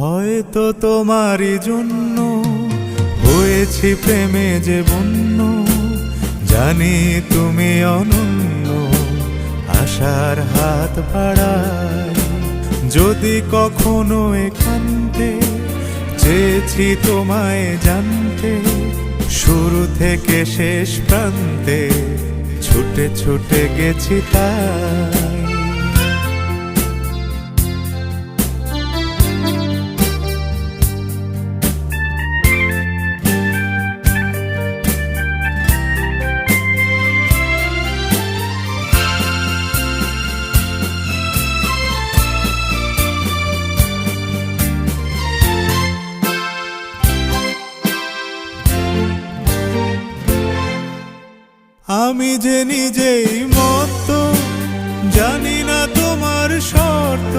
হয়তো তোমারই জন্য হয়েছি প্রেমে যে বন্য, জানি তুমি অনন্য, আশার হাত বাড়াই। যদি কখনো একান্তে চেয়েছি তোমায় জানতে, শুরু থেকে শেষ প্রান্তে ছুটে ছুটে গেছি তাই। আমি যে নিজেই মত্ত, জানি না তোমার শর্ত।